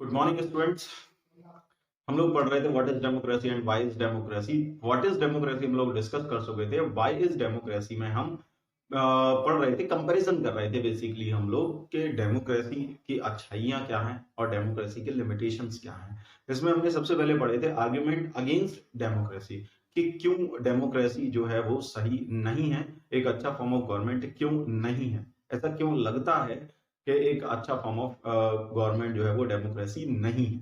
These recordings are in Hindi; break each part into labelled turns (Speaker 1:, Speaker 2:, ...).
Speaker 1: Good morning students. हम लोग पढ़ रहे थे what is democracy and why is democracy. What is democracy हम लोग डिस्कस कर चुके थे। व्हाई इज डेमोक्रेसी में हम पढ़ रहे थे, कंपैरिजन कर रहे थे बेसिकली हम लोग कि डेमोक्रेसी की अच्छाइयां क्या हैं और डेमोक्रेसी के लिमिटेशंस क्या हैं। इसमें हमने सबसे पहले पढ़े थे आर्ग्यूमेंट अगेंस्ट डेमोक्रेसी कि क्यों डेमोक्रेसी जो है वो सही नहीं है, एक अच्छा फॉर्म ऑफ गवर्नमेंट क्यों नहीं है, ऐसा क्यों लगता है कि एक अच्छा फॉर्म ऑफ गवर्नमेंट जो है वो डेमोक्रेसी नहीं है।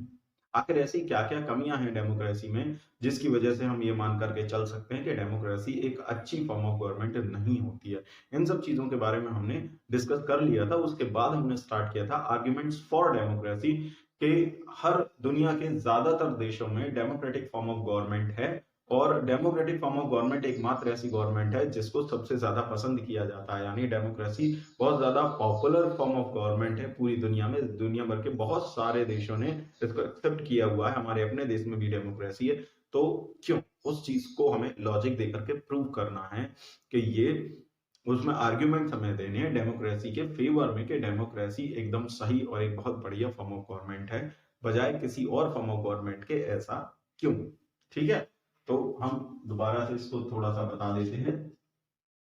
Speaker 1: आखिर ऐसी क्या क्या कमियां हैं डेमोक्रेसी में जिसकी वजह से हम ये मान करके चल सकते हैं कि डेमोक्रेसी एक अच्छी फॉर्म ऑफ गवर्नमेंट नहीं होती है। इन सब चीजों के बारे में हमने डिस्कस कर लिया था। उसके बाद हमने स्टार्ट किया था आर्ग्यूमेंट्स फॉर डेमोक्रेसी के हर दुनिया के ज्यादातर देशों में डेमोक्रेटिक फॉर्म ऑफ गवर्नमेंट है और डेमोक्रेटिक फॉर्म ऑफ गवर्नमेंट एकमात्र ऐसी गवर्नमेंट है जिसको सबसे ज्यादा पसंद किया जाता है। यानी डेमोक्रेसी बहुत ज्यादा पॉपुलर फॉर्म ऑफ गवर्नमेंट है पूरी दुनिया में। दुनिया भर के बहुत सारे देशों ने इसको एक्सेप्ट किया हुआ है। हमारे अपने देश में भी डेमोक्रेसी है। तो क्यों उस चीज को हमें लॉजिक देकर के प्रूव करना है कि ये उसमें आर्ग्यूमेंट हमें देने हैं डेमोक्रेसी के फेवर में कि डेमोक्रेसी एकदम सही और एक बहुत बढ़िया फॉर्म ऑफ गवर्नमेंट है बजाय किसी और फॉर्म ऑफ गवर्नमेंट के। ऐसा क्यों? ठीक है, तो हम दोबारा से इसको थोड़ा सा बता देते हैं।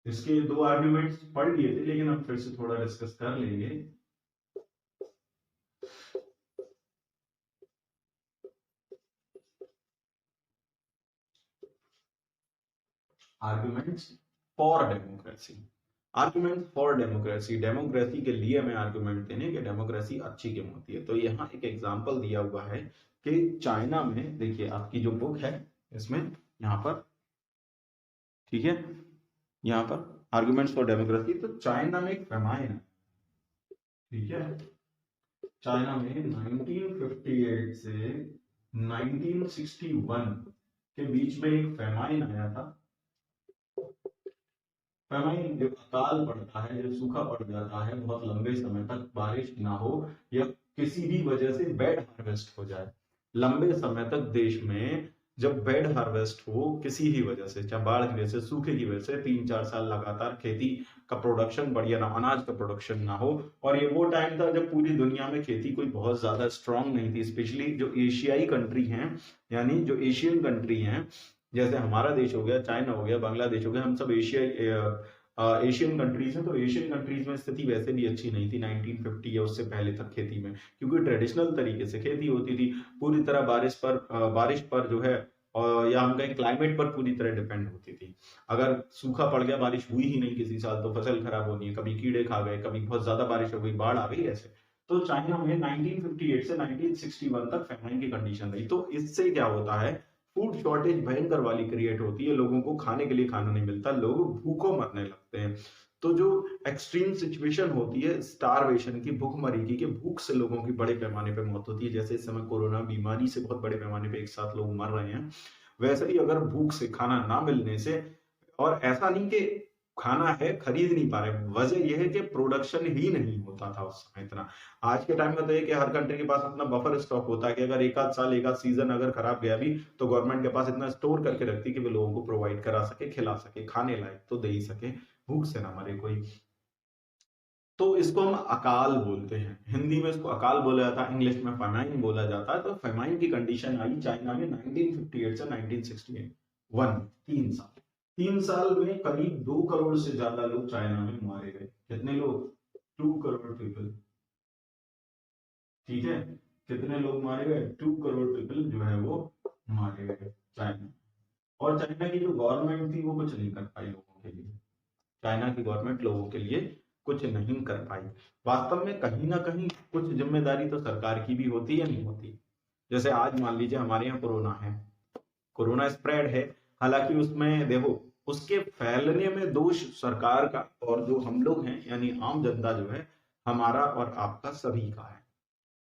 Speaker 1: इसके दो आर्ग्यूमेंट्स पढ़ लिए थे लेकिन हम फिर से थोड़ा डिस्कस कर लेंगे। Arguments for democracy. Argument for democracy, democracy के लिए हमें आर्ग्यूमेंट देने कि डेमोक्रेसी अच्छी क्यों होती है। तो यहाँ एक एग्जांपल दिया हुआ है कि चाइना में, देखिए आपकी जो बुक है इसमें यहाँ पर, ठीक है, यहाँ पर आर्ग्यूमेंट्स फॉर डेमोक्रेसी। तो चाइना में एक फेमाइन है, ठीक है, चाइना में 1958 से 1961 के बीच में एक फेमाइन आया था। फेमाइन जब अकाल पड़ता है, जब सूखा पड़ जाता है, बहुत लंबे समय तक बारिश ना हो या किसी भी वजह से बैड हार्वेस्ट हो जाए, लंबे समय तक देश में जब बैड हार्वेस्ट हो किसी ही वजह से, चाहे बाढ़ की वजह से, सूखे की वजह से, 3-4 साल लगातार खेती का प्रोडक्शन बढ़िया ना, अनाज का प्रोडक्शन ना हो। और ये वो टाइम था जब पूरी दुनिया में खेती कोई बहुत ज्यादा स्ट्रांग नहीं थी, स्पेशली जो एशियाई कंट्री हैं, यानी जो एशियन कंट्री हैं, जैसे हमारा देश हो गया, चाइना हो गया, बांग्लादेश हो गया, हम सब एशियन कंट्रीज हैं। तो एशियन कंट्रीज में स्थिति वैसे भी अच्छी नहीं थी 1950 या उससे पहले तक खेती में, क्योंकि ट्रेडिशनल तरीके से खेती होती थी, पूरी तरह बारिश पर जो है, या हम कहें क्लाइमेट पर पूरी तरह डिपेंड होती थी। अगर सूखा पड़ गया, बारिश हुई ही नहीं किसी साल, तो फसल खराब होनी है, कभी कीड़े खा गए, कभी बहुत ज्यादा बारिश हो गई, बाढ़ आ गई, ऐसे। तो चाइना में 1958 से 1961 तक फेमाइन की कंडीशन रही। तो इससे क्या होता है, फूड शॉर्टेज भयंकर वाली क्रिएट होती है, लोगों को खाने के लिए खाना नहीं मिलता, लोग भूखों मरने लगते हैं। तो जो एक्सट्रीम सिचुएशन होती है स्टारवेशन की, भूखमरी की, कि भूख से लोगों की बड़े पैमाने पे मौत होती है, जैसे इस समय कोरोना बीमारी से बहुत बड़े पैमाने पे एक साथ लोग मर रहे हैं, वैसे ही अगर भूख से, खाना ना मिलने से, और ऐसा नहीं कि खाना है खरीद नहीं पा रहे, वजह यह है कि प्रोडक्शन ही नहीं होता था उस समय इतना। आज के टाइम में तो ये कि हर कंट्री के पास अपना बफर स्टॉक होता है कि अगर एक आध साल, एक आध सीजन अगर खराब गया भी, तो गवर्नमेंट के पास इतना स्टोर करके रखती है कि वो लोगों को प्रोवाइड करा सके, खिला सके, खाने लायक तो दे ही सके, भूख से ना मरे कोई। तो इसको हम अकाल बोलते हैं, हिंदी में इसको अकाल बोला जाता है, इंग्लिश में फेमाइन बोला जाता है। तो फेमाइन की कंडीशन आई चाइना में 1958 से 1961, 3 साल। 3 साल में करीब 2 करोड़ से ज्यादा लोग चाइना में मारे गए। कितने लोग? 2 करोड़ पीपल। ठीक है, कितने लोग मारे गए? 2 करोड़ पीपल जो है वो मारे गए चाइना। और चाइना की जो गवर्नमेंट थी वो कुछ नहीं कर पाई लोगों के लिए। चाइना की गवर्नमेंट लोगों के लिए कुछ नहीं कर पाई। वास्तव में कहीं ना कहीं कुछ जिम्मेदारी तो सरकार की भी होती है, नहीं होती? जैसे आज मान लीजिए हमारे यहाँ कोरोना है, कोरोना स्प्रेड है, हालांकि उसमें देखो, उसके फैलने में दोष सरकार का और जो हम लोग हैं यानी आम जनता जो है, हमारा और आपका सभी का है।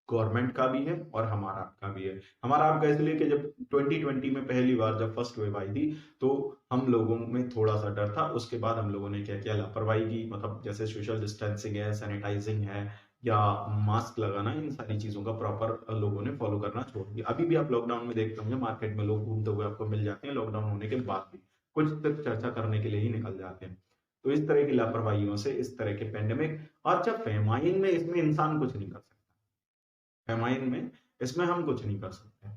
Speaker 1: गवर्नमेंट का भी है और हमारा आपका भी है। हमारा आपका इसलिए कि जब 2020 में पहली बार जब फर्स्ट वेव आई थी, तो हम लोगों में थोड़ा सा डर था। उसके बाद हम लोगों ने क्या किया, लापरवाही की, मतलब जैसे सोशल डिस्टेंसिंग है, सैनिटाइजिंग है, या मास्क लगाना, इन सारी चीजों का प्रॉपर लोगों ने फॉलो करना छोड़ दिया। अभी भी आप लॉकडाउन में देखते होंगे मार्केट में लोग घूमते हुए आपको मिल जाते हैं, लॉकडाउन होने के बाद भी कुछ सिर्फ चर्चा करने के लिए ही निकल जाते हैं। तो इस तरह की लापरवाहियों से इस तरह के पेंडेमिक, और जब फेमाइन में, इसमें इंसान कुछ नहीं कर सकता। फेमाइन में, इसमें हम कुछ नहीं कर सकते।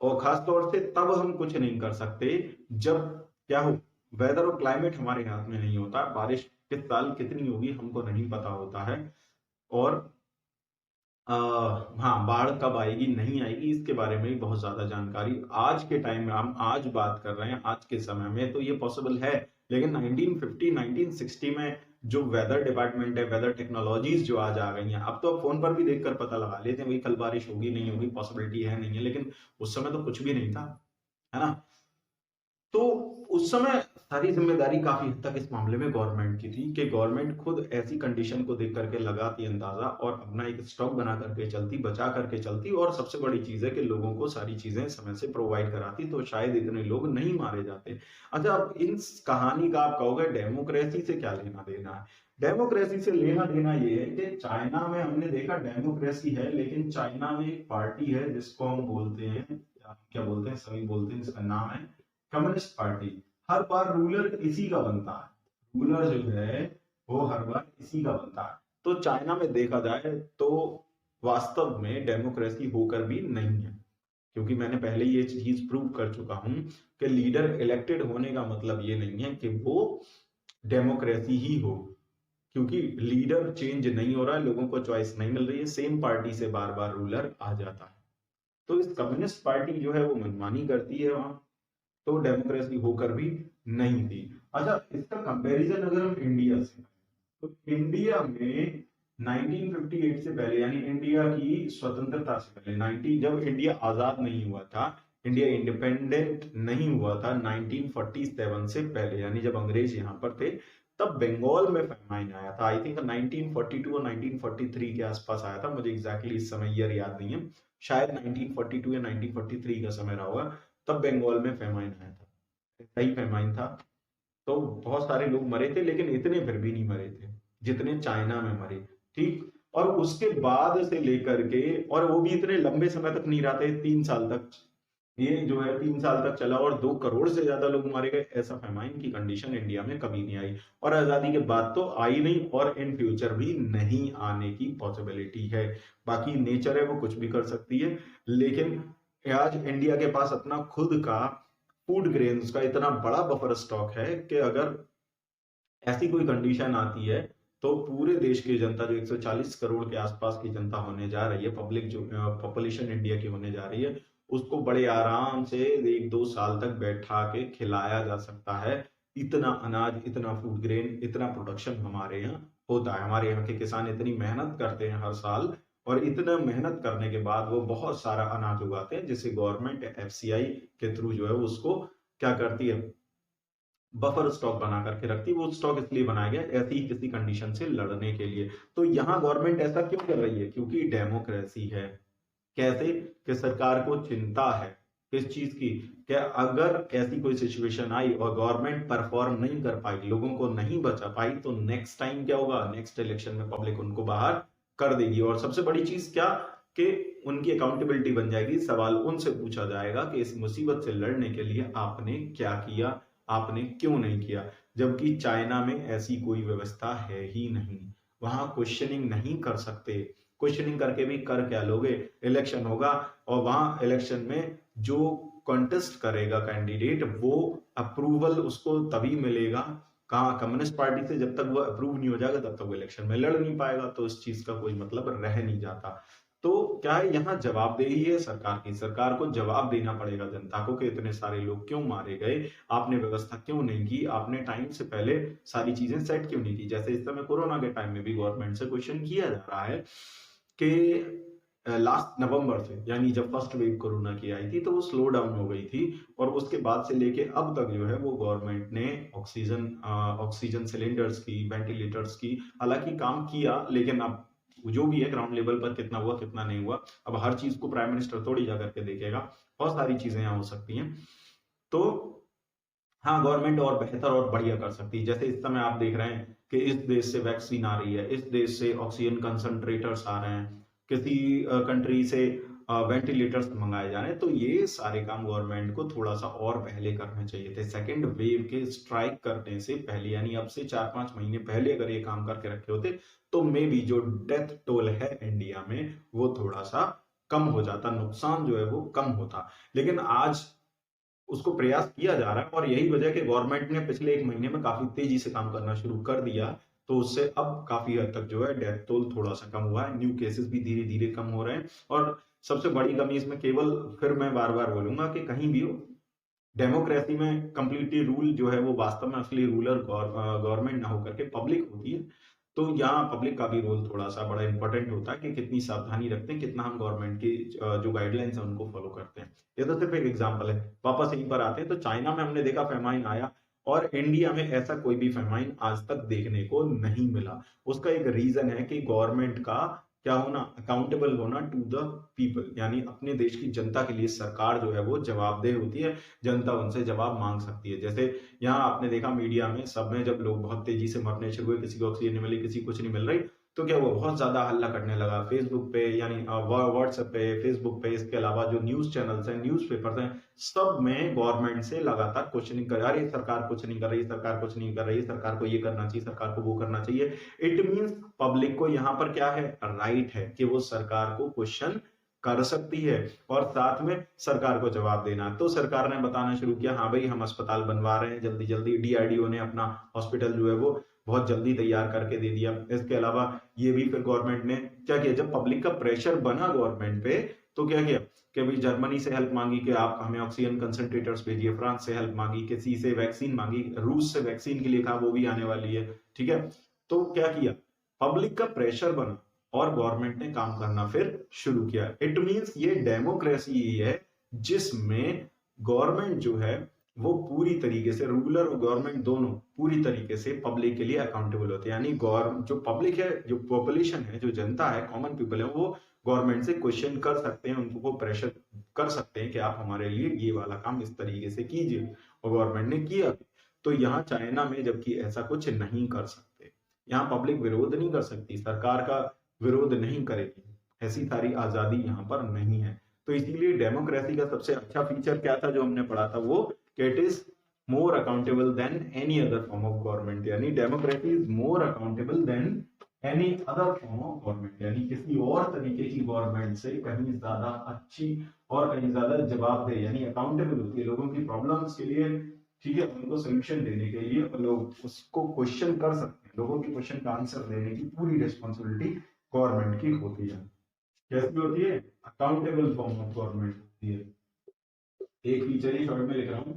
Speaker 1: और खास तौर से तब हम कुछ नहीं कर सकते जब क्या हो, वेदर और क्लाइमेट हमारे हाथ में नहीं होता। बारिश किस साल कितनी होगी हमको नहीं पता होता है, और हाँ, बाढ़ कब आएगी नहीं आएगी इसके बारे में भी बहुत ज्यादा जानकारी आज के टाइम में, हम आज बात कर रहे हैं आज के समय में तो ये पॉसिबल है। लेकिन 1950 1960 में जो वेदर डिपार्टमेंट है, वेदर टेक्नोलॉजीज जो आज आ गई हैं, अब तो फोन पर भी देखकर पता लगा लेते हैं भाई कल बारिश होगी नहीं होगी, पॉसिबिलिटी है नहीं है, लेकिन उस समय तो कुछ भी नहीं था, है ना। तो उस समय सारी जिम्मेदारी काफी हद तक इस मामले में गवर्नमेंट की थी, कि गवर्नमेंट खुद ऐसी कंडीशन को देख करके लगाती अंदाजा और अपना एक स्टॉक बना करके चलती, बचा करके चलती, और सबसे बड़ी चीज है कि लोगों को सारी चीजें समय से प्रोवाइड कराती, तो शायद इतने लोग नहीं मारे जाते। अच्छा, अब इन कहानी का आप कहोगे डेमोक्रेसी से क्या लेना देना है? डेमोक्रेसी से लेना देना ये है कि चाइना में हमने देखा डेमोक्रेसी है, लेकिन चाइना में एक पार्टी है जिसको हम बोलते हैं, क्या बोलते हैं, सभी बोलते हैं, इसका नाम है कम्युनिस्ट पार्टी। हर बार रूलर इसी का बनता है, रूलर जो है वो हर बार इसी का बनता है। तो चाइना में देखा जाए तो वास्तव में डेमोक्रेसी होकर भी नहीं है, क्योंकि मैंने पहले ये चीज प्रूव कर चुका हूं कि लीडर इलेक्टेड होने का मतलब ये नहीं है कि वो डेमोक्रेसी ही हो, क्योंकि लीडर चेंज नहीं हो रहा है, लोगों को चॉइस नहीं मिल रही है, सेम पार्टी से बार बार रूलर आ जाता है। तो इस कम्युनिस्ट पार्टी जो है वो मनमानी करती है वहां, तो डेमोक्रेसी होकर भी नहीं थी। अच्छा, इसका कंपैरिजन अगर हम इंडिया से, तो इंडिया में 1958 से पहले, यानी इंडिया की स्वतंत्रता से पहले, 90 जब इंडिया आजाद नहीं हुआ था, इंडिया इंडिपेंडेंट नहीं हुआ था 1947 से पहले, यानी जब अंग्रेज यहाँ पर थे, तब बंगाल में फेमाइन आया था। आई थिंक 1942 और 1943 के आसपास आया था, मुझे एग्जैक्टली इस समय ईयर याद नहीं है, शायद 1942 या 1943 का समय रहा होगा। तब बंगाल में फेमाइन आया था, सही फेमाइन था, तो बहुत सारे लोग मरे थे, लेकिन इतने फिर भी नहीं मरे थे जितने चाइना में मरे। ठीक, और उसके बाद से लेकर के, और वो भी इतने लंबे समय तक नहीं रहा था, 3 साल तक, ये जो है 3 साल तक चला, और 2 करोड़ से ज्यादा लोग मारे गए। ऐसा फेमाइन की कंडीशन इंडिया में कभी नहीं आई, और आजादी के बाद तो आई नहीं, और इन फ्यूचर भी नहीं आने की पॉसिबिलिटी है। बाकी नेचर है वो कुछ भी कर सकती है, लेकिन आज इंडिया के पास अपना खुद का फूड ग्रेन्स का इतना बड़ा बफर स्टॉक है कि अगर ऐसी कोई कंडीशन आती है तो पूरे देश की जनता, जो 140 करोड़ के आसपास की जनता होने जा रही है, पब्लिक जो पॉपुलेशन इंडिया की होने जा रही है, उसको बड़े आराम से 1-2 साल तक बैठा के खिलाया जा सकता है। इतना अनाज, इतना फूड ग्रेन, इतना प्रोडक्शन हमारे यहाँ होता है। हमारे यहाँ के किसान इतनी मेहनत करते हैं हर साल, और इतना मेहनत करने के बाद वो बहुत सारा अनाज उगाते हैं, जिसे गवर्नमेंट एफसीआई के थ्रू जो है उसको क्या करती है, बफर स्टॉक बना करके रखती है। वो स्टॉक इसलिए बनाया गया ऐसी ही किसी कंडीशन से लड़ने के लिए। तो यहाँ गवर्नमेंट ऐसा क्यों कर रही है? क्योंकि डेमोक्रेसी है। कैसे? कि सरकार को चिंता है किस चीज की, कि अगर ऐसी कोई सिचुएशन आई और गवर्नमेंट परफॉर्म नहीं कर पाई, लोगों को नहीं बचा पाई, तो नेक्स्ट टाइम क्या होगा, नेक्स्ट इलेक्शन में पब्लिक उनको बाहर कर देगी। और सबसे बड़ी चीज क्या, कि उनकी अकाउंटेबिलिटी बन जाएगी। सवाल उनसे पूछा जाएगा कि इस मुसीबत से लड़ने के लिए आपने क्या किया, आपने क्यों नहीं किया। जबकि चाइना में ऐसी कोई व्यवस्था है ही नहीं, वहां क्वेश्चनिंग नहीं कर सकते। क्वेश्चनिंग करके भी कर क्या लोगे, इलेक्शन होगा, और वहां इलेक्शन में जो कॉन्टेस्ट करेगा कैंडिडेट, वो अप्रूवल उसको तभी मिलेगा कहाँ, कम्युनिस्ट पार्टी से। जब तक वो अप्रूव नहीं हो जाएगा तब तक वो इलेक्शन में लड़ नहीं पाएगा, तो इस चीज का कोई मतलब रह नहीं जाता। तो क्या है, यहाँ जवाबदेही है सरकार की। सरकार को जवाब देना पड़ेगा जनता को कि इतने सारे लोग क्यों मारे गए, आपने व्यवस्था क्यों नहीं की, आपने टाइम से पहले सारी चीजें सेट क्यों नहीं की। जैसे इस समय कोरोना के टाइम में भी गवर्नमेंट से क्वेश्चन किया जा रहा है कि लास्ट नवंबर से, यानी जब फर्स्ट वेव कोरोना की आई थी, तो वो स्लो डाउन हो गई थी, और उसके बाद से लेके अब तक जो है वो गवर्नमेंट ने ऑक्सीजन सिलेंडर्स की, वेंटिलेटर्स की हालांकि काम किया, लेकिन अब जो भी है ग्राउंड लेवल पर कितना हुआ कितना नहीं हुआ, अब हर चीज को प्राइम मिनिस्टर थोड़ी जा करके देखेगा, बहुत सारी चीजें यहाँ हो सकती हैं। तो हाँ, गवर्नमेंट और बेहतर और बढ़िया कर सकती है। जैसे इस समय आप देख रहे हैं कि इस देश से वैक्सीन आ रही है, इस देश से ऑक्सीजन कंसंट्रेटर्स आ रहे हैं, किसी कंट्री से वेंटिलेटर्स मंगाए जा रहे हैं, तो ये सारे काम गवर्नमेंट को थोड़ा सा और पहले करने चाहिए थे। सेकेंड वेव के स्ट्राइक करने से पहले, यानी अब से 4-5 महीने पहले अगर ये काम करके रखे होते तो मे बी जो डेथ टोल है इंडिया में वो थोड़ा सा कम हो जाता, नुकसान जो है वो कम होता। लेकिन आज उसको प्रयास किया जा रहा है और यही वजह है कि गवर्नमेंट ने पिछले 1 महीने में काफी तेजी से काम करना शुरू कर दिया, तो उससे अब काफी हद तक जो है डेथ टोल थोड़ा सा कम हुआ है, न्यू केसेस भी धीरे धीरे कम हो रहे हैं। और सबसे बड़ी कमी इसमें केवल, फिर मैं बार बार बोलूंगा कि कहीं भी हो, डेमोक्रेसी में कंप्लीटली रूल जो है वो वास्तव में असली रूलर गवर्नमेंट ना होकर के पब्लिक होती है, तो यहाँ पब्लिक का भी रोल थोड़ा सा बड़ा इंपॉर्टेंट होता है कि कितनी सावधानी रखते हैं, कितना हम गवर्नमेंट की जो गाइडलाइंस है उनको फॉलो करते हैं। ये तो सिर्फ एक एग्जांपल है। वापस यहीं पर आते हैं, तो चाइना में हमने देखा फेमाइन आया और इंडिया में ऐसा कोई भी फेमाइन आज तक देखने को नहीं मिला। उसका एक रीजन है कि गवर्नमेंट का क्या होना, अकाउंटेबल होना टू द पीपल, यानी अपने देश की जनता के लिए सरकार जो है वो जवाबदेह होती है, जनता उनसे जवाब मांग सकती है। जैसे यहाँ आपने देखा मीडिया में सब में, जब लोग बहुत तेजी से मरने शुरू हुए, किसी को ऑक्सीजन नहीं मिली, किसी कुछ नहीं मिल रही, तो क्या हुआ, बहुत ज्यादा हल्ला करने लगा फेसबुक पे, यानी व्हाट्सएप पे, फेसबुक पे, इसके अलावा जो न्यूज चैनल्स हैं, न्यूज पेपर्स हैं, सब में गवर्नमेंट से लगातार क्वेश्चनिंग कर रही है, सरकार कुछ नहीं कर रही, सरकार कुछ नहीं कर रही, सरकार को ये करना चाहिए, सरकार को वो करना चाहिए। इट मींस पब्लिक को यहाँ पर क्या है, राइट है कि वो सरकार को क्वेश्चन कर सकती है और साथ में सरकार को जवाब देना। तो सरकार ने बताना शुरू किया, हाँ भाई हम अस्पताल बनवा रहे हैं जल्दी जल्दी, डीआरडीओ ने अपना हॉस्पिटल जो है वो बहुत जल्दी तैयार करके दे दिया। इसके अलावा ये भी फिर गवर्नमेंट ने क्या किया, जब पब्लिक का प्रेशर बना गवर्नमेंट पे, तो क्या किया कि भाई जर्मनी से हेल्प मांगी कि आप हमें ऑक्सीजन कंसंट्रेटर्स भेजिए, फ्रांस से हेल्प मांगी, किसी से वैक्सीन मांगी, रूस से वैक्सीन के लिए कहा, वो भी आने वाली है, ठीक है। तो क्या किया, पब्लिक का प्रेशर बना और गवर्नमेंट ने काम करना फिर शुरू किया। इट मींस ये डेमोक्रेसी ही है जिसमें गवर्नमेंट जो है वो पूरी तरीके से, रूलर और गवर्नमेंट दोनों पूरी तरीके से पब्लिक के लिए अकाउंटेबल होते हैं। यानी जो पब्लिक है, जो पॉपुलेशन है, जो जनता है, कॉमन पीपल है, वो गवर्नमेंट से क्वेश्चन कर सकते हैं, उनको प्रेशर कर सकते हैं कि आप हमारे लिए ये वाला काम इस तरीके से कीजिए, और गवर्नमेंट ने किया। तो यहाँ चाइना में जबकि ऐसा कुछ नहीं कर सकते, यहाँ पब्लिक विरोध नहीं कर सकती, सरकार का विरोध नहीं करेगी, ऐसी सारी आजादी यहाँ पर नहीं है। तो इसीलिए डेमोक्रेसी का सबसे अच्छा फीचर क्या था जो हमने पढ़ा था, वो it is more accountable than any other form of government, यानी democracy is more accountable than any other form of government, यानी किसी और तरीके की गवर्नमेंट से कहीं ज्यादा अच्छी और कहीं ज्यादा जवाबदेह, यानी अकाउंटेबल होती है लोगों की प्रॉब्लम्स के लिए, ठीक है, उनको सोल्यूशन देने के लिए, और लोग उसको क्वेश्चन कर सकते हैं, लोगों के क्वेश्चन का आंसर देने की पूरी रिस्पॉन्सिबिलिटी गवर्नमेंट की होती है। कैसी होती है, अकाउंटेबल फॉर्म ऑफ गवर्नमेंट होती है। एक फीचर ही शॉर्ट में लिख रहा हूं,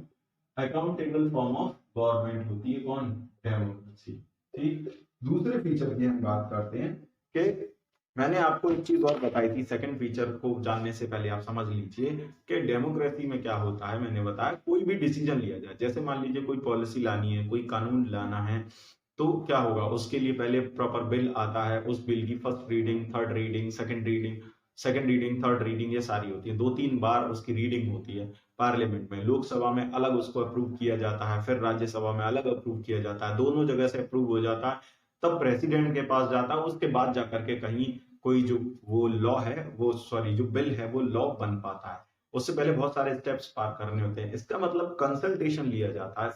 Speaker 1: अकाउंटेबल फॉर्म ऑफ गवर्नमेंट होती है कौन, डेमोक्रेसी, ठीक। दूसरे फीचर की हम बात करते हैं कि मैंने आपको एक चीज और बताई थी, सेकंड फीचर को जानने से पहले आप समझ लीजिए कि डेमोक्रेसी में क्या होता है। मैंने बताया कोई भी डिसीजन लिया जाए, जैसे मान लीजिए कोई पॉलिसी लानी है, कोई कानून लाना है, तो क्या होगा, उसके लिए पहले प्रॉपर बिल आता है, उस बिल की first reading, third reading, second reading, third reading, ये सारी होती है, 2-3 बार उसकी रीडिंग होती है पार्लियामेंट में, लोकसभा में अलग उसको अप्रूव किया जाता है, फिर राज्यसभा में अलग अप्रूव किया जाता है, दोनों जगह से अप्रूव हो जाता है, तब प्रेसिडेंट के पास जाता है, उसके बाद जाकर के कहीं कोई जो वो लॉ है, वो सॉरी जो बिल है वो लॉ बन पाता है। उससे पहले बहुत सारे स्टेप्स पार करने होते हैं। इसका मतलब कंसल्टेशन लिया जाता है।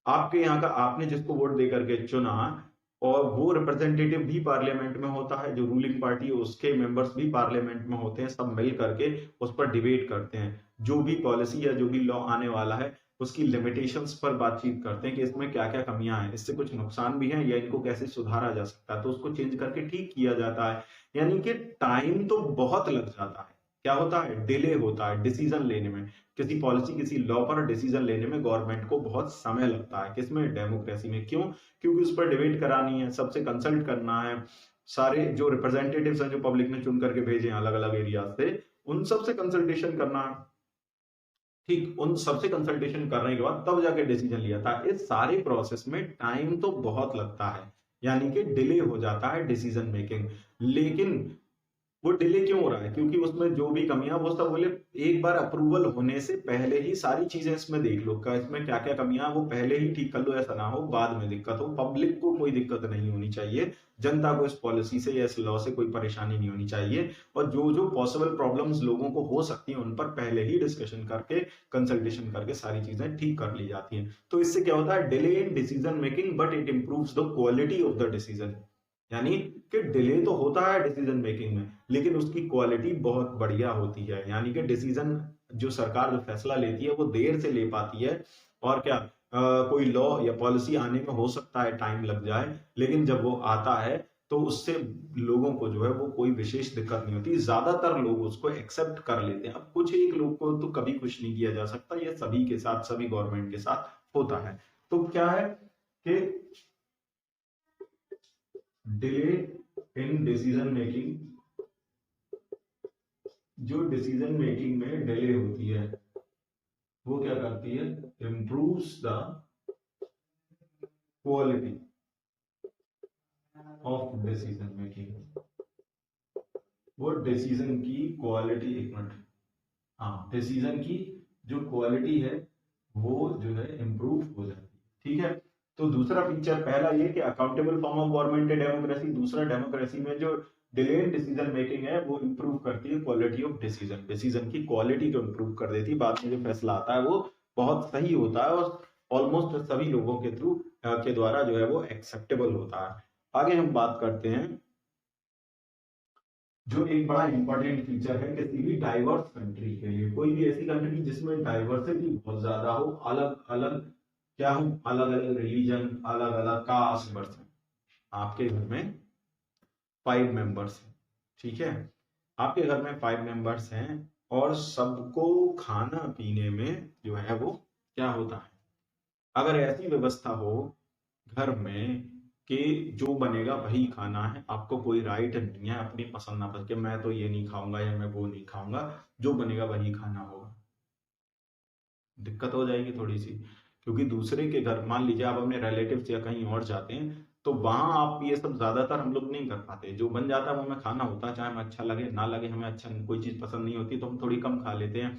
Speaker 1: आपके यहाँ का, आपने जिसको वोट दे करके चुना, और वो रिप्रेजेंटेटिव भी पार्लियामेंट में होता है, जो रूलिंग पार्टी है उसके मेंबर्स भी पार्लियामेंट में होते हैं, सब मिल करके उस पर डिबेट करते हैं, जो भी पॉलिसी या जो भी लॉ आने वाला है उसकी लिमिटेशंस पर बातचीत करते हैं कि इसमें क्या क्या कमियां हैं, इससे कुछ नुकसान भी है या इनको कैसे सुधारा जा सकता है, तो उसको चेंज करके ठीक किया जाता है। यानी कि टाइम तो बहुत लग जाता है, क्या होता है, डिले होता है डिसीजन लेने में, किसी पॉलिसी, किसी लॉ पर डिसीजन लेने में गवर्नमेंट को बहुत समय लगता है। किसमें, डेमोक्रेसी में। क्यों, क्योंकि उस पर डिबेट करानी है, सबसे कंसल्ट करना है, सारे जो रिप्रेजेंटेटिव्स हैं जो पब्लिक ने चुन करके भेजे हैं अलग अलग एरिया से, उन सबसे कंसल्टेशन करना है, ठीक, उन सबसे कंसल्टेशन करने के बाद तब जाके डिसीजन लिया था। इस सारे प्रोसेस में टाइम तो बहुत लगता है, यानी कि डिले हो जाता है डिसीजन मेकिंग। लेकिन वो डिले क्यों हो रहा है? क्योंकि उसमें जो भी कमियां वो सब बोले एक बार अप्रूवल होने से पहले ही सारी चीजें इसमें देख लो, इसमें क्या क्या कमियां वो पहले ही ठीक कर लो, ऐसा ना हो बाद में दिक्कत हो। पब्लिक को कोई दिक्कत नहीं होनी चाहिए, जनता को इस पॉलिसी से या इस लॉ से कोई परेशानी नहीं होनी चाहिए, और जो जो पॉसिबल प्रॉब्लम्स लोगों को हो सकती हैं उन पर पहले ही डिस्कशन करके, कंसल्टेशन करके सारी चीजें ठीक कर ली जाती हैं। तो इससे क्या होता है? Delay in decision making but it improves the quality of the decision. यानी कि डिले तो होता है डिसीजन मेकिंग में, लेकिन उसकी क्वालिटी बहुत बढ़िया होती है। यानी कि डिसीजन जो सरकार जो फैसला लेती है वो देर से ले पाती है, और क्या कोई लॉ या पॉलिसी आने में हो सकता है टाइम लग जाए, लेकिन जब वो आता है तो उससे लोगों को जो है वो कोई विशेष दिक्कत नहीं होती, ज्यादातर लोग उसको एक्सेप्ट कर लेते हैं। अब कुछ एक लोग को तो कभी कुछ नहीं किया जा सकता, ये सभी के साथ, सभी गवर्नमेंट के साथ होता है। तो क्या है कि डिले इन डिसीजन मेकिंग, जो डिसीजन मेकिंग में डिले होती है वो क्या करती है? Improves the quality of decision making. वो डिसीजन की क्वालिटी, एक मिनट, हाँ, डिसीजन की जो क्वालिटी है वो जो है इंप्रूव हो जाती है। ठीक है, तो दूसरा फीचर, पहला ये कि अकाउंटेबल फॉर्म ऑफ गवर्नमेंट है डेमोक्रेसी, दूसरा डेमोक्रेसी में जो डिलेड डिसीजन मेकिंग है वो इंप्रूव करती है क्वालिटी ऑफ डिसीजन, डिसीजन की क्वालिटी को इंप्रूव कर देती है। बाद में जो फैसला आता है वो बहुत सही होता है और ऑलमोस्ट सभी लोगों के थ्रू के द्वारा जो है वो एक्सेप्टेबल होता है। आगे हम बात करते हैं जो एक बड़ा इंपॉर्टेंट फीचर है किसी भी डाइवर्स कंट्री के लिए, कोई भी ऐसी कंट्री जिसमें डाइवर्सिटी बहुत ज्यादा हो, अलग अलग क्या हो, अलग अलग रिलीजन, अलग अलग कास्ट पर्सन। आपके घर में 5 मेंबर्स हैं, ठीक है, आपके घर में 5 मेंबर्स हैं और सबको खाना पीने में जो है वो क्या होता है? अगर ऐसी व्यवस्था हो घर में कि जो बनेगा वही खाना है, आपको कोई राइट नहीं है अपनी पसंद नापसंद के, मैं तो ये नहीं खाऊंगा या मैं वो नहीं खाऊंगा, जो बनेगा वही खाना होगा, दिक्कत हो जाएगी थोड़ी सी। क्योंकि दूसरे के घर, मान लीजिए आप अपने रिलेटिव्स या कहीं और जाते हैं, तो वहां आप ये सब ज्यादातर हम लोग नहीं कर पाते, जो बन जाता है वो हमें खाना होता है, चाहे हमें अच्छा लगे ना लगे, हमें अच्छा कोई चीज पसंद नहीं होती तो हम थोड़ी कम खा लेते हैं,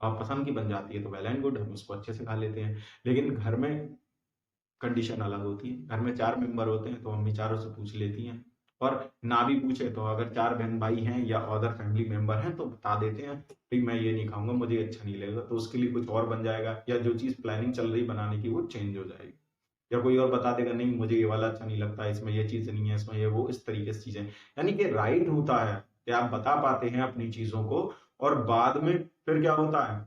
Speaker 1: और पसंद की बन जाती है तो वेल एंड गुड, हम उसको अच्छे से खा लेते हैं। लेकिन घर में कंडीशन अलग होती है, घर में 4 मेंबर होते हैं तो मम्मी चारों से पूछ लेती हैं, और ना भी पूछे तो अगर 4 बहन भाई हैं या अदर फैमिली मेंबर हैं तो बता देते हैं भाई मैं ये नहीं खाऊंगा, मुझे अच्छा नहीं लगेगा, तो उसके लिए कुछ और बन जाएगा, या जो चीज प्लानिंग चल रही बनाने की वो चेंज हो जाएगी, या कोई और बता देगा नहीं मुझे ये वाला अच्छा नहीं लगता, इसमें ये चीज नहीं है, इसमें ये वो, इस तरीके से चीजें। यानी कि राइट होता है कि आप बता पाते हैं अपनी चीजों को, और बाद में फिर क्या होता है,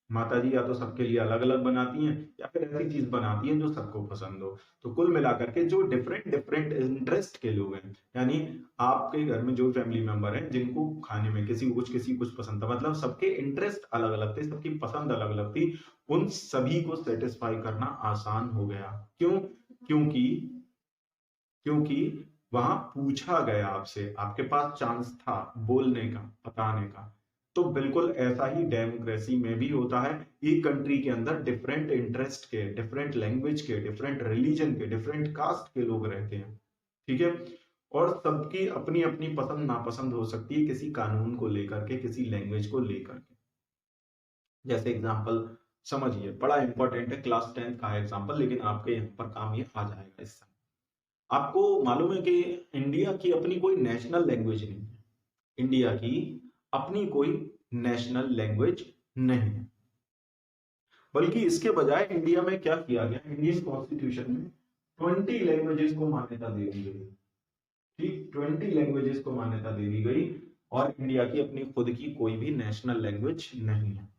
Speaker 1: माता जी या तो सबके लिए अलग अलग बनाती हैं या फिर ऐसी चीज बनाती हैं जो सबको पसंद हो। तो कुल मिलाकर के जो डिफरेंट डिफरेंट इंटरेस्ट के लोग हैं, यानी आपके घर में जो फैमिली मेंबर हैं जिनको खाने में किसी को कुछ पसंद था, मतलब सबके इंटरेस्ट अलग अलग थे, सबकी पसंद अलग अलग थी, उन सभी को सेटिस्फाई करना आसान हो गया। क्यों? क्योंकि क्योंकि वहां पूछा गया आपसे, आपके पास चांस था बोलने का, बताने का। तो बिल्कुल ऐसा ही डेमोक्रेसी में भी होता है, एक कंट्री के अंदर डिफरेंट इंटरेस्ट के, डिफरेंट लैंग्वेज के, डिफरेंट रिलीजन के, डिफरेंट कास्ट के लोग रहते हैं, ठीक है, और सबकी अपनी अपनी पसंद नापसंद हो सकती है किसी कानून को लेकर के, किसी लैंग्वेज को लेकर के। जैसे एग्जाम्पल समझिए, बड़ा इंपॉर्टेंट है, क्लास 10th का एग्जाम्पल, लेकिन आपके यहाँ पर काम ये आ जाएगा इससे। आपको मालूम है कि इंडिया की अपनी कोई नेशनल लैंग्वेज नहीं है, इंडिया की अपनी कोई नेशनल लैंग्वेज नहीं है, बल्कि इसके बजाय इंडिया में क्या किया गया, इंडियन कॉन्स्टिट्यूशन में 20 लैंग्वेजेस को मान्यता दे दी गई, ठीक, 20 लैंग्वेजेस को मान्यता दे दी गई, और इंडिया की अपनी खुद की कोई भी नेशनल लैंग्वेज नहीं है।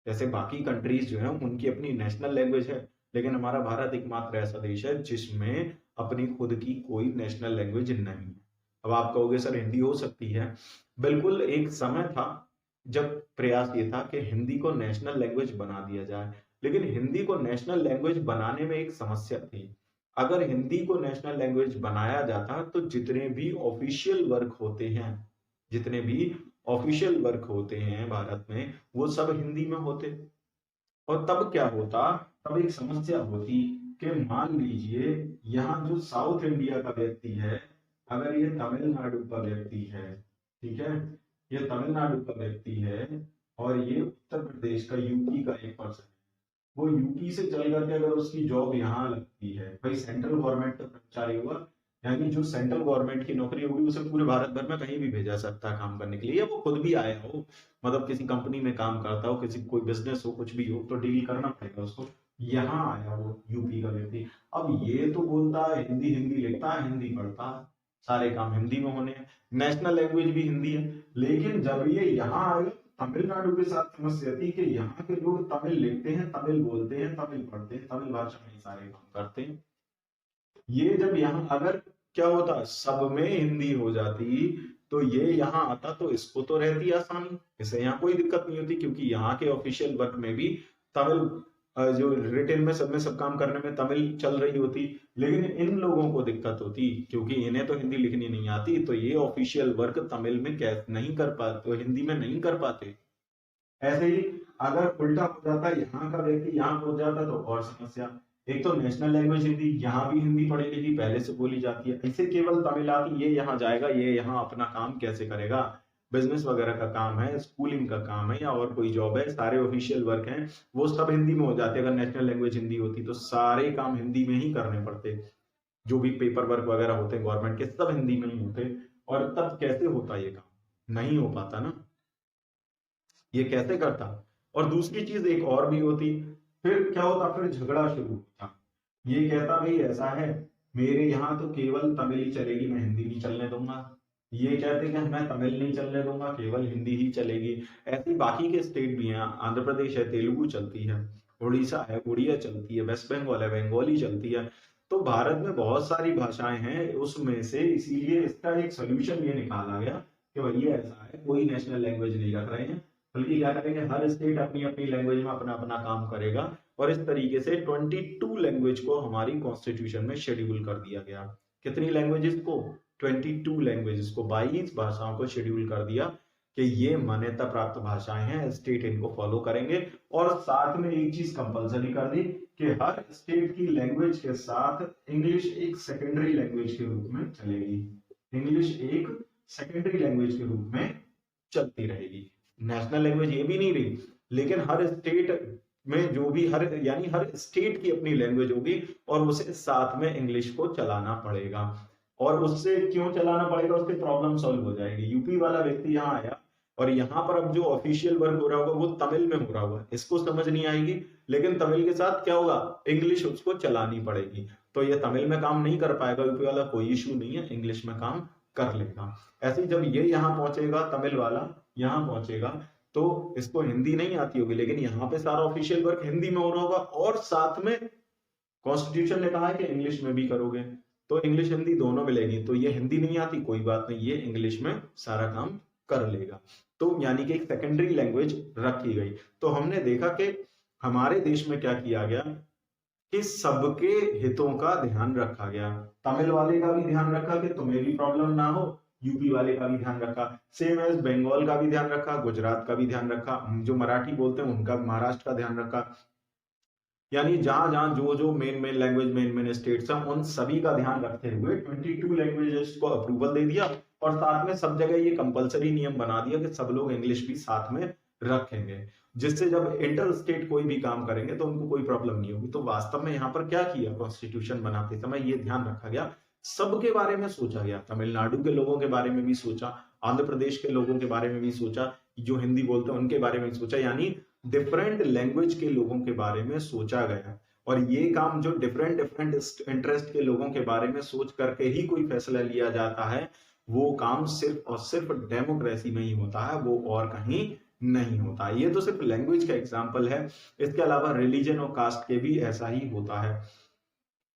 Speaker 1: जैसे बाकी कंट्रीज जो है उनकी अपनी नेशनल लैंग्वेज है, लेकिन हमारा भारत एकमात्र ऐसा देश है जिसमें अपनी खुद की कोई नेशनल लैंग्वेज नहीं है। अब आप कहोगे सर हिंदी हो सकती है, बिल्कुल एक समय था जब प्रयास ये था कि हिंदी को नेशनल लैंग्वेज बना दिया जाए, लेकिन हिंदी को नेशनल लैंग्वेज बनाने में एक समस्या थी। अगर हिंदी को नेशनल लैंग्वेज बनाया जाता तो जितने भी ऑफिशियल वर्क होते हैं, जितने भी ऑफिशियल वर्क होते हैं भारत में, वो सब हिंदी में होते, और तब क्या होता, तब एक समस्या होती कि मान लीजिए यहाँ जो साउथ इंडिया का व्यक्ति है, अगर ये तमिलनाडु का व्यक्ति है, ठीक है, ये तमिलनाडु का व्यक्ति है और ये उत्तर प्रदेश का, यूपी का एक पर्सन है। वो यूपी से चल करके अगर उसकी जॉब यहाँ लगती है, भाई सेंट्रल गवर्नमेंट का कर्मचारी होगा, यानी जो सेंट्रल गवर्नमेंट की नौकरी होगी उसे पूरे भारत भर में कहीं भी भेजा सकता है काम करने के लिए, या वो खुद भी आया हो, मतलब किसी कंपनी में काम करता हो, किसी कोई बिजनेस हो, कुछ भी हो, तो डील करना पड़ेगा उसको। यहाँ आया वो यूपी का व्यक्ति, अब ये तो बोलता है हिंदी, हिंदी लिखता है, हिंदी पढ़ता है, सारे काम हिंदी में होने हैं, नेशनल लैंग्वेज भी हिंदी है। लेकिन जब ये यहाँ आए, तमिलनाडु के साथ समस्या थी कि यहाँ के लोग तमिल लिखते हैं, तमिल बोलते हैं, तमिल पढ़ते हैं, तमिल भाषा में ही सारे काम करते हैं। ये जब यहाँ अगर क्या होता, सब में हिंदी हो जाती, तो ये यहाँ आता तो इसको तो रहती आसानी, इसे यहाँ कोई दिक्कत नहीं होती, क्योंकि यहाँ के ऑफिशियल वर्क में भी तमिल, जो रिटेन में सब काम करने में तमिल चल रही होती। लेकिन इन लोगों को दिक्कत होती क्योंकि इन्हें तो हिंदी लिखनी नहीं आती, तो ये ऑफिशियल वर्क तमिल में कैसे नहीं कर पाते, हिंदी में नहीं कर पाते। ऐसे ही अगर उल्टा हो जाता, यहाँ का व्यक्ति यहाँ पहुंच जाता तो और समस्या। एक तो नेशनल लैंग्वेज हिंदी, यहाँ भी हिंदी पढ़ी लिखी पहले से बोली जाती है, ऐसे केवल तमिल आती, ये यहाँ जाएगा, ये यहाँ अपना काम कैसे करेगा, बिजनेस वगैरह का काम है, स्कूलिंग का काम है, या और कोई जॉब है, सारे ऑफिशियल वर्क हैं, वो सब हिंदी में हो जाते। अगर नेशनल लैंग्वेज हिंदी होती तो सारे काम हिंदी में ही करने पड़ते, जो भी पेपर वर्क वगैरह होते हैं गवर्नमेंट के, सब हिंदी में ही होते। और तब कैसे होता ये काम, नहीं हो पाता ना, ये कैसे करता। और दूसरी चीज एक और भी होती, फिर क्या होता, फिर झगड़ा शुरू होता। ये कहता भाई ऐसा है, मेरे यहाँ तो केवल तमिल ही चलेगी, मैं हिंदी नहीं चलने दूंगा। ये कहते कि मैं तमिल नहीं चलने दूंगा, केवल हिंदी ही चलेगी। ऐसे बाकी के स्टेट भी हैं, आंध्र प्रदेश है, तेलुगु चलती है, उड़ीसा है, उड़िया चलती है, वेस्ट बंगाल है, बंगाली चलती है। तो भारत में बहुत सारी भाषाएं हैं उसमें से, इसीलिए इसका एक सोल्यूशन ये निकाला गया कि भैया ऐसा है, कोई नेशनल लैंग्वेज नहीं रख रहे हैं, बल्कि क्या करेंगे, हर स्टेट अपनी अपनी लैंग्वेज में अपना अपना काम करेगा। और इस तरीके से 22 लैंग्वेज को हमारी कॉन्स्टिट्यूशन में शेड्यूल कर दिया गया। कितनी लैंग्वेजेस को, 22 लैंग्वेजेस को, 22 भाषाओं को शेड्यूल कर दिया कि ये मान्यता प्राप्त भाषाएं हैं, स्टेट इनको फॉलो करेंगे। और साथ में एक चीज कंपलसरी कर दी कि हर स्टेट की लैंग्वेज के साथ इंग्लिश एक सेकेंडरी लैंग्वेज के रूप में चलेगी, इंग्लिश एक सेकेंडरी लैंग्वेज के रूप में चलती रहेगी। नेशनल लैंग्वेज ये भी नहीं रही, लेकिन हर स्टेट में जो भी यानी हर स्टेट की अपनी लैंग्वेज होगी और उसे साथ में इंग्लिश को चलाना पड़ेगा। और उससे क्यों चलाना पड़ेगा, उसकी प्रॉब्लम सॉल्व हो जाएगी। यूपी वाला व्यक्ति यहाँ आया और यहाँ पर अब जो ऑफिशियल वर्क हो रहा होगा वो तमिल में हो रहा होगा, इसको समझ नहीं आएगी, लेकिन तमिल के साथ क्या होगा, इंग्लिश उसको चलानी पड़ेगी, तो ये तमिल में काम नहीं कर पाएगा। यूपी वाला कोई इशू नहीं है, इंग्लिश में काम कर लेगा। ऐसे जब ये यहाँ पहुंचेगा, तमिल वाला यहाँ पहुंचेगा, तो इसको हिंदी नहीं आती होगी, लेकिन यहाँ पे सारा ऑफिशियल वर्क हिंदी में हो रहा होगा, और साथ में कॉन्स्टिट्यूशन ने कहा है कि इंग्लिश में भी करोगे, तो इंग्लिश हिंदी दोनों मिलेगी। तो ये हिंदी नहीं आती, कोई बात नहीं, ये इंग्लिश में सारा काम कर लेगा। तो यानी कि एक सेकेंडरी लैंग्वेज रखी गई। तो हमने देखा कि हमारे देश में क्या किया गया कि सबके हितों का ध्यान रखा गया। तमिल वाले का भी ध्यान रखा कि तुम्हें भी प्रॉब्लम ना हो, यूपी वाले का भी ध्यान रखा, सेम एज बंगाल का भी ध्यान रखा, गुजरात का भी ध्यान रखा, जो मराठी बोलते हैं उनका, महाराष्ट्र का ध्यान रखा। यानी जहां जहां जो जो main main language, main main states हैं, उन सभी का ध्यान रखते हुए 22 लैंग्वेजेस को अप्रूवल दे दिया। और साथ में सब जगह ये कंपलसरी नियम बना दिया कि सब लोग इंग्लिश भी साथ में रखेंगे, जिससे जब इंटर स्टेट कोई भी काम करेंगे तो उनको कोई प्रॉब्लम नहीं होगी। तो वास्तव में यहाँ पर क्या किया, कॉन्स्टिट्यूशन बनाते समय ये ध्यान रखा गया, सबके बारे में सोचा गया, तमिलनाडु के लोगों के बारे में भी सोचा, आंध्र प्रदेश के लोगों के बारे में भी सोचा, जो हिंदी बोलते हैं उनके बारे में भी सोचा, यानी डिफरेंट लैंग्वेज के लोगों के बारे में सोचा गया। और ये काम जो डिफरेंट डिफरेंट इंटरेस्ट के लोगों के बारे में सोच करके ही कोई फैसला लिया जाता है, वो काम सिर्फ और सिर्फ डेमोक्रेसी में ही होता है, वो और कहीं नहीं होता। ये तो सिर्फ लैंग्वेज का एग्जाम्पल है, इसके अलावा रिलीजन और कास्ट के भी ऐसा ही होता है।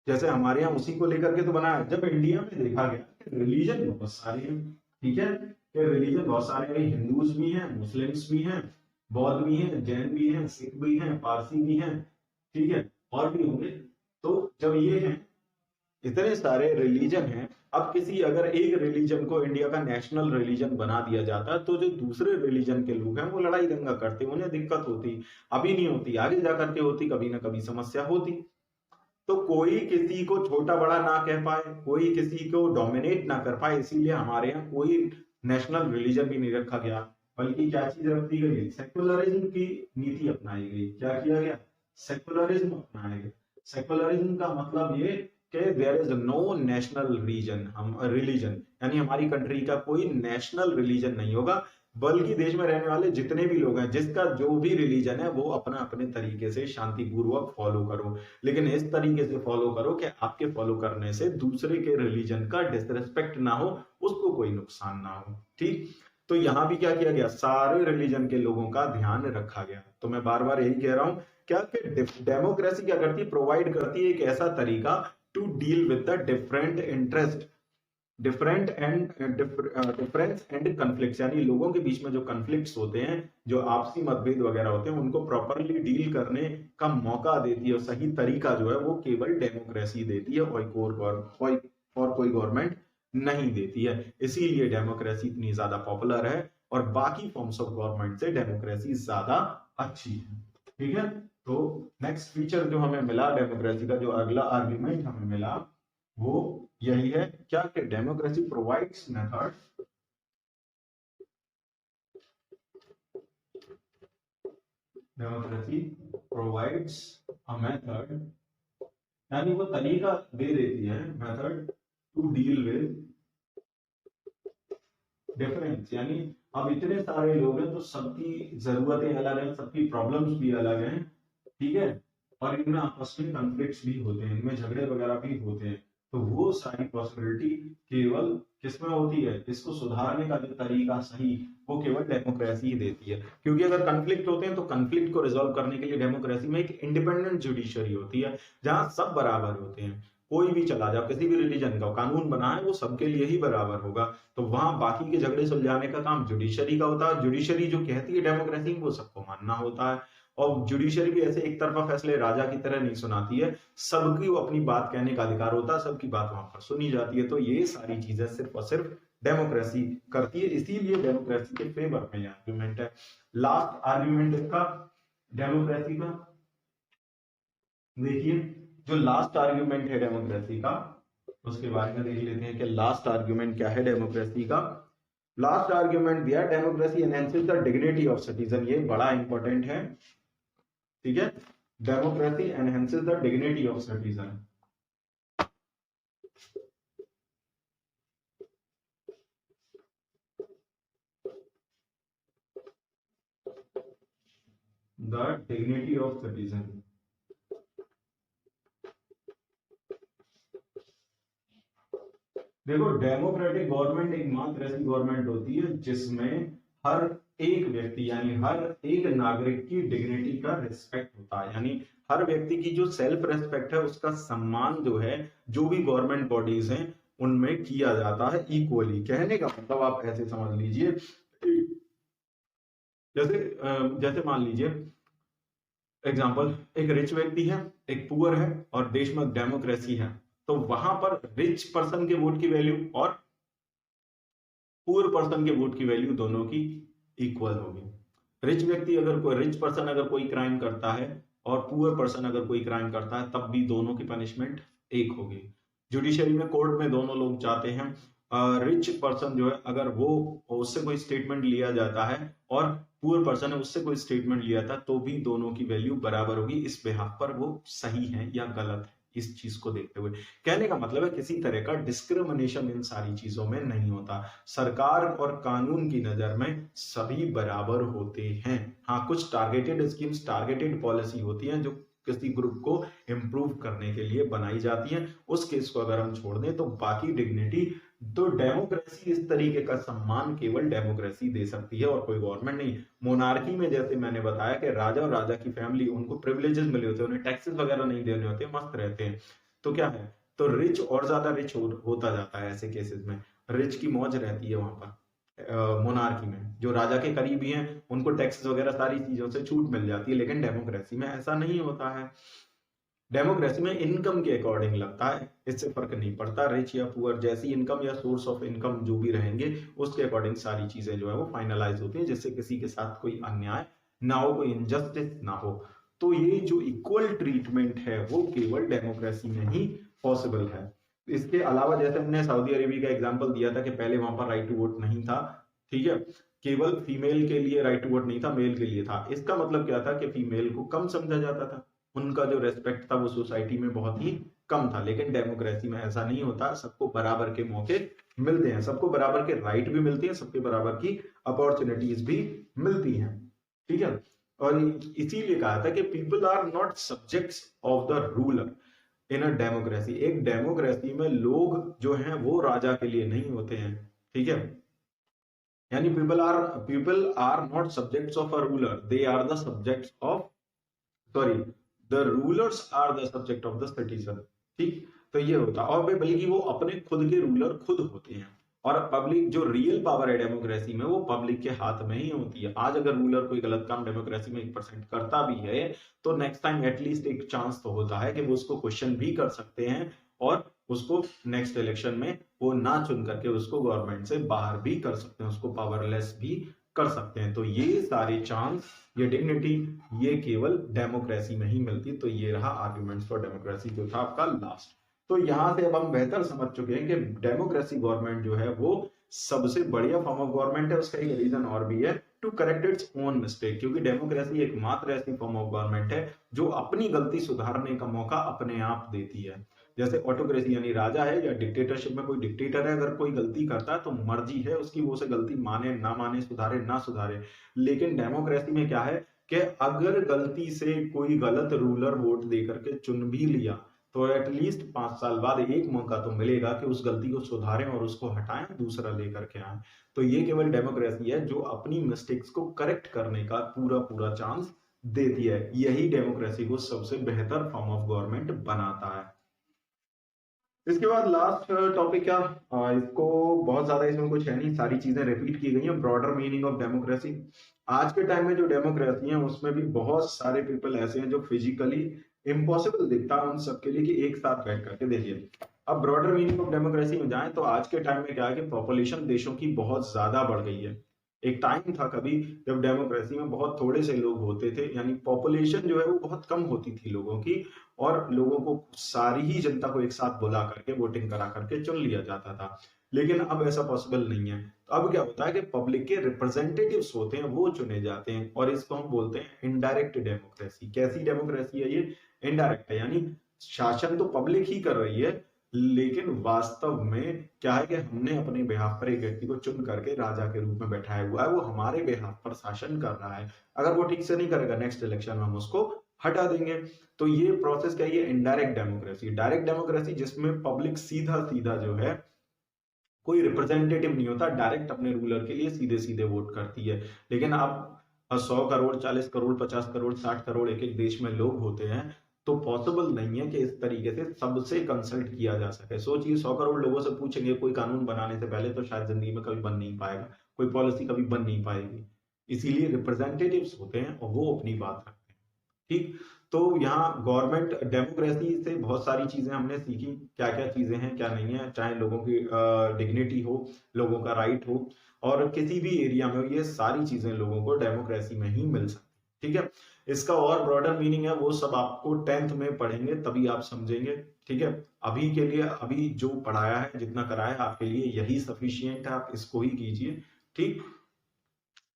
Speaker 1: जैसे हमारे यहाँ उसी को लेकर के तो बनाया, जब इंडिया में देखा गया रिलीजन बहुत सारे हैं, ठीक है, रिलीजन बहुत सारे हैं, हिंदूज भी हैं, मुस्लिम्स भी हैं, बौद्ध भी हैं, जैन भी हैं, सिख भी हैं, पारसी भी हैं, ठीक है, और भी होंगे। तो जब ये हैं, इतने सारे रिलीजन हैं, अब किसी अगर एक रिलीजन को इंडिया का नेशनल रिलीजन बना दिया जाता, तो जो दूसरे रिलीजन के लोग हैं वो लड़ाई दंगा करते, उन्हें दिक्कत होती, अभी नहीं होती, आगे जाकर के होती, कभी ना कभी समस्या होती। तो कोई किसी को छोटा बड़ा ना कह पाए, कोई किसी को डोमिनेट ना कर पाए, इसीलिए हमारे यहाँ कोई नेशनल रिलीजन भी नहीं रखा गया, बल्कि क्या चीज रख दी गई, सेकुलरिज्म की नीति अपनाई गई। क्या किया गया, सेकुलरिज्म अपनाया गया। सेकुलरिज्म का मतलब ये कि there is no national region, हम रिलीजन, यानी हमारी कंट्री का कोई नेशनल रिलीजन नहीं होगा, बल्कि देश में रहने वाले जितने भी लोग हैं, जिसका जो भी रिलीजन है वो अपना अपने तरीके से शांतिपूर्वक फॉलो करो, लेकिन इस तरीके से फॉलो करो कि आपके फॉलो करने से दूसरे के रिलीजन का डिसरिस्पेक्ट ना हो, उसको कोई नुकसान ना हो। ठीक, तो यहां भी क्या किया गया, सारे रिलीजन के लोगों का ध्यान रखा गया। तो मैं बार बार यही कह रहा हूं, क्या कि डेमोक्रेसी क्या करती है, प्रोवाइड करती है एक ऐसा तरीका to deal with the different interest, difference and conflicts, यानी लोगों के बीच में जो कन्फ्लिक्ट्स होते हैं, जो आपसी मतभेद वगैरह होते हैं, उनको प्रॉपरली डील करने का मौका देती है, और सही तरीका जो है वो केवल डेमोक्रेसी देती है, और कोई गवर्नमेंट नहीं देती है। इसीलिए डेमोक्रेसी इतनी ज्यादा पॉपुलर है, और बाकी फॉर्म्स ऑफ गवर्नमेंट से डेमोक्रेसी ज्यादा अच्छी है। ठीक है, तो नेक्स्ट फीचर जो हमें मिला डेमोक्रेसी का, जो अगला आर्ग्यूमेंट हमें मिला, वो यही है, क्या कि democracy provides method, democracy provides a method, यानी वो तरीका दे देती है, method to deal with difference, यानी अब इतने सारे लोग हैं तो सबकी जरूरतें अलग हैं, सबकी प्रॉब्लम्स भी अलग हैं। ठीक है, और इनमें आपस में कॉन्फ्लिक्ट्स भी होते हैं, इनमें झगड़े वगैरह भी होते हैं, तो वो सारी पॉसिबिलिटी केवल किसमें होती है, इसको सुधारने का जो तरीका सही, वो केवल डेमोक्रेसी ही देती है। क्योंकि अगर कॉन्फ्लिक्ट होते हैं तो कॉन्फ्लिक्ट को रिजॉल्व करने के लिए डेमोक्रेसी में एक इंडिपेंडेंट जुडिशरी होती है, जहां सब बराबर होते हैं, कोई भी चला जाओ, किसी भी रिलीजन का कानून बना है वो सबके लिए ही बराबर होगा, तो वहां बाकी के झगड़े सुलझाने का काम जुडिशरी का होता है। जुडिशरी जो कहती है डेमोक्रेसी, वो सबको मानना होता है, और जुडिशरी भी ऐसे एक तरफा फैसले राजा की तरह नहीं सुनाती है, सबकी वो अपनी बात कहने का अधिकार होता है, सबकी बात वहां पर सुनी जाती है। तो ये सारी चीजें सिर्फ और सिर्फ डेमोक्रेसी करती है, इसीलिए डेमोक्रेसी के फेवर में आर्ग्यूमेंट है। लास्ट आर्ग्यूमेंट इसका डेमोक्रेसी का, देखिए जो लास्ट आर्ग्यूमेंट है डेमोक्रेसी का, उसके बारे में देख लेते हैं कि लास्ट आर्ग्यूमेंट क्या है डेमोक्रेसी का। लास्ट आर्ग्यूमेंट दिया, democracy enhances the dignity of citizen, ये बड़ा इंपॉर्टेंट है। ठीक है, democracy enhances the dignity of citizen, the dignity of citizen. देखो, डेमोक्रेटिक गवर्नमेंट एकमात्र ऐसी गवर्नमेंट होती है जिसमें हर एक व्यक्ति, यानी हर एक नागरिक की डिग्निटी का रिस्पेक्ट होता है, यानी हर व्यक्ति की जो सेल्फ रेस्पेक्ट है, उसका सम्मान जो है, जो भी गवर्नमेंट बॉडीज हैं उनमें किया जाता है इक्वली। कहने का मतलब आप ऐसे समझ लीजिए, जैसे जैसे मान लीजिए एग्जाम्पल, एक रिच व्यक्ति है, एक पुअर है, और देश में डेमोक्रेसी है, तो वहां पर रिच पर्सन के वोट की वैल्यू और पुअर पर्सन के वोट की वैल्यू दोनों की इक्वल होगी। रिच पर्सन अगर कोई क्राइम करता है और पुअर पर्सन अगर कोई क्राइम करता है, तब भी दोनों की पनिशमेंट एक होगी। जुडिशरी में, कोर्ट में दोनों लोग जाते हैं, रिच पर्सन जो है अगर वो उससे कोई स्टेटमेंट लिया जाता है और पुअर पर्सन है उससे कोई स्टेटमेंट लिया था, तो भी दोनों की वैल्यू बराबर होगी, इस बिहाफ पर वो सही है या गलत है, इस चीज को देखते हुए। कहने का मतलब है किसी तरह का डिस्क्रिमिनेशन इन सारी चीजों में नहीं होता, सरकार और कानून की नजर में सभी बराबर होते हैं। हाँ, कुछ टारगेटेड स्कीम्स, टारगेटेड पॉलिसी होती है जो किसी ग्रुप को इंप्रूव करने के लिए बनाई जाती है, उस केस को अगर हम छोड़ दें तो बाकी डिग्निटी, तो डेमोक्रेसी, इस तरीके का सम्मान केवल डेमोक्रेसी दे सकती है और कोई गवर्नमेंट नहीं। मोनार्की में जैसे मैंने बताया कि राजा और राजा की फैमिली, उनको प्रिविलेजेस मिले होते हैं, उन्हें टैक्सेस वगैरह नहीं देने होते, मस्त रहते हैं। तो क्या है, तो रिच और ज्यादा रिच होता जाता है, ऐसे केसेस में रिच की मौज रहती है वहां पर। मोनार्की में जो राजा के करीबी हैं उनको टैक्सेस वगैरह सारी चीजों से छूट मिल जाती है, लेकिन डेमोक्रेसी में ऐसा नहीं होता है। डेमोक्रेसी में इनकम के अकॉर्डिंग लगता है, इससे फर्क नहीं पड़ता, रिच या पुअर, जैसी इनकम या सोर्स ऑफ इनकम जो भी रहेंगे उसके अकॉर्डिंग सारी चीजें जो है वो फाइनलाइज होती है, जिससे किसी के साथ कोई अन्याय ना हो, कोई इनजस्टिस ना हो। तो ये जो इक्वल ट्रीटमेंट है वो केवल डेमोक्रेसी में ही पॉसिबल है। इसके अलावा जैसे हमने सऊदी अरेबिया का एग्जांपल दिया था कि पहले वहां पर राइट टू वोट नहीं था, ठीक है, केवल फीमेल के लिए राइट टू वोट नहीं था, मेल के लिए था। इसका मतलब क्या था कि फीमेल को कम समझा जाता था, उनका जो रेस्पेक्ट था वो सोसाइटी में बहुत ही कम था। लेकिन डेमोक्रेसी में ऐसा नहीं होता, सबको बराबर के मौके मिलते हैं, सबको बराबर के राइट भी मिलते हैं, सबके बराबर की अपॉर्चुनिटीज भी मिलती हैं, ठीक है। और इसीलिए कहा था कि people are not subjects of the ruler in a democracy. एक डेमोक्रेसी में लोग जो हैं वो राजा के लिए नहीं होते हैं, ठीक है। यानी people are not subjects of a ruler, they are the subjects of, sorry, the rulers are the subject of the citizen, ठीक। तो ये होता, और बल्कि वो अपने खुद के रूलर खुद होते हैं। और पब्लिक, जो रियल पावर है डेमोक्रेसी में, वो पब्लिक के हाथ में ही होती है। आज अगर रूलर कोई गलत काम डेमोक्रेसी में 1% करता भी है, तो नेक्स्ट टाइम एटलीस्ट एक चांस तो होता है कि वो उसको क्वेश्चन भी कर सकते हैं, और उसको नेक्स्ट इलेक्शन में वो ना चुन करके उसको गवर्नमेंट से बाहर भी कर सकते हैं, उसको पावरलेस भी कर सकते हैं। तो ये सारे चांस, ये डिग्निटी, ये केवल डेमोक्रेसी में ही मिलती। तो ये रहा आर्ग्यूमेंट्स फॉर डेमोक्रेसी, जो था आपका लास्ट। तो यहां से अब हम बेहतर समझ चुके हैं कि डेमोक्रेसी गवर्नमेंट जो है वो सबसे बढ़िया फॉर्म ऑफ गवर्नमेंट है। उसका एक रीजन और भी है, to correct its own mistake, क्योंकि डेमोक्रेसी एकमात्र ऐसी फॉर्म ऑफ गवर्नमेंट है जो अपनी गलती सुधारने का मौका अपने आप देती है। जैसे ऑटोक्रेसी यानी राजा है, या डिक्टेटरशिप में कोई डिक्टेटर है, अगर कोई गलती करता है तो मर्जी है उसकी, वो उसे गलती माने ना माने, सुधारे ना सुधारे। लेकिन डेमोक्रेसी में क्या है कि अगर गलती से कोई गलत रूलर वोट दे करके चुन भी लिया, तो एटलीस्ट 5 साल बाद एक मौका तो मिलेगा कि उस गलती को सुधारें और उसको हटाएं, दूसरा लेकर के आए। तो ये केवल डेमोक्रेसी है जो अपनी मिस्टेक्स को करेक्ट करने का पूरा पूरा चांस देती है। यही डेमोक्रेसी को सबसे बेहतर फॉर्म ऑफ गवर्नमेंट बनाता है। इसके बाद लास्ट टॉपिक क्या, इसको बहुत ज्यादा इसमें कुछ है नहीं, सारी चीजें रिपीट की गई हैं। Broader meaning of democracy. आज के टाइम में जो डेमोक्रेसी है उसमें भी बहुत सारे पीपल ऐसे हैं जो फिजिकली इम्पॉसिबल दिखता है उन सबके लिए कि एक साथ बैठ करके देखिए। अब ब्रॉडर मीनिंग ऑफ डेमोक्रेसी में जाए तो आज के टाइम में क्या है कि पॉपुलेशन देशों की बहुत ज्यादा बढ़ गई है। एक टाइम था कभी जब डेमोक्रेसी में बहुत थोड़े से लोग होते थे, यानी पॉपुलेशन जो है वो बहुत कम होती थी लोगों की, और लोगों को, सारी ही जनता को एक साथ बुला करके वोटिंग करा करके चुन लिया जाता था। लेकिन अब ऐसा पॉसिबल नहीं है। तो अब क्या होता है कि पब्लिक के रिप्रेजेंटेटिव्स होते हैं वो चुने जाते हैं, और इसको हम बोलते हैं इनडायरेक्ट डेमोक्रेसी। कैसी डेमोक्रेसी है ये? इनडायरेक्ट है, यानी शासन तो पब्लिक ही कर रही है, लेकिन वास्तव में क्या है कि हमने अपने बेहाफ पर एक व्यक्ति को चुन करके राजा के रूप में बैठाया हुआ है, वो हमारे बेहाफ पर शासन कर रहा है। अगर वो ठीक से नहीं करेगा, नेक्स्ट इलेक्शन में हम उसको हटा देंगे। तो ये प्रोसेस क्या है? ये इनडायरेक्ट डेमोक्रेसी। डायरेक्ट डेमोक्रेसी जिसमें पब्लिक सीधा सीधा जो है, कोई रिप्रेजेंटेटिव नहीं होता, डायरेक्ट अपने रूलर के लिए सीधे सीधे वोट करती है। लेकिन अब 100 करोड़, 40 करोड़, 50 करोड़, 60 करोड़ एक एक देश में लोग होते हैं, तो पॉसिबल नहीं है कि इस तरीके से सबसे कंसल्ट किया जा सके। सोचिए, 100 करोड़ लोगों से पूछेंगे कोई कानून बनाने से पहले, तो शायद जिंदगी में कभी बन नहीं पाएगा, कोई पॉलिसी कभी बन नहीं पाएगी। इसीलिए रिप्रेजेंटेटिव्स होते हैं और वो अपनी बात रखते हैं, ठीक। तो यहाँ गवर्नमेंट डेमोक्रेसी से बहुत सारी चीजें हमने सीखी, क्या क्या चीजें हैं क्या नहीं है, चाहे लोगों की डिग्निटी हो, लोगों का राइट हो, और किसी भी एरिया में ये सारी चीजें लोगों को डेमोक्रेसी में ही मिल सकती, ठीक है। इसका और ब्रॉडर मीनिंग है वो सब आपको 10th में पढ़ेंगे, तभी आप समझेंगे, ठीक है। अभी के लिए, अभी जो पढ़ाया है, जितना कराया है, आपके लिए यही सफिशियंट है, आप इसको ही कीजिए, ठीक।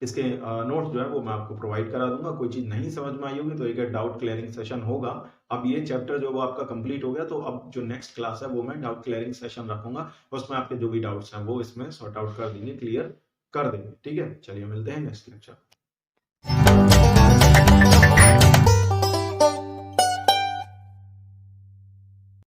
Speaker 1: इसके नोट्स जो है वो मैं आपको प्रोवाइड करा दूंगा। कोई चीज नहीं समझ में आई होगी तो एक डाउट क्लियरिंग सेशन होगा। अब ये चैप्टर जो वो आपका कंप्लीट हो गया, तो अब जो नेक्स्ट क्लास है वो मैं डाउट क्लियरिंग सेशन रखूंगा, उसमें आपके जो भी डाउट्स हैं वो इसमें सॉर्ट आउट कर देंगे, क्लियर कर देंगे, ठीक है। चलिए मिलते हैं नेक्स्ट लेक्चर।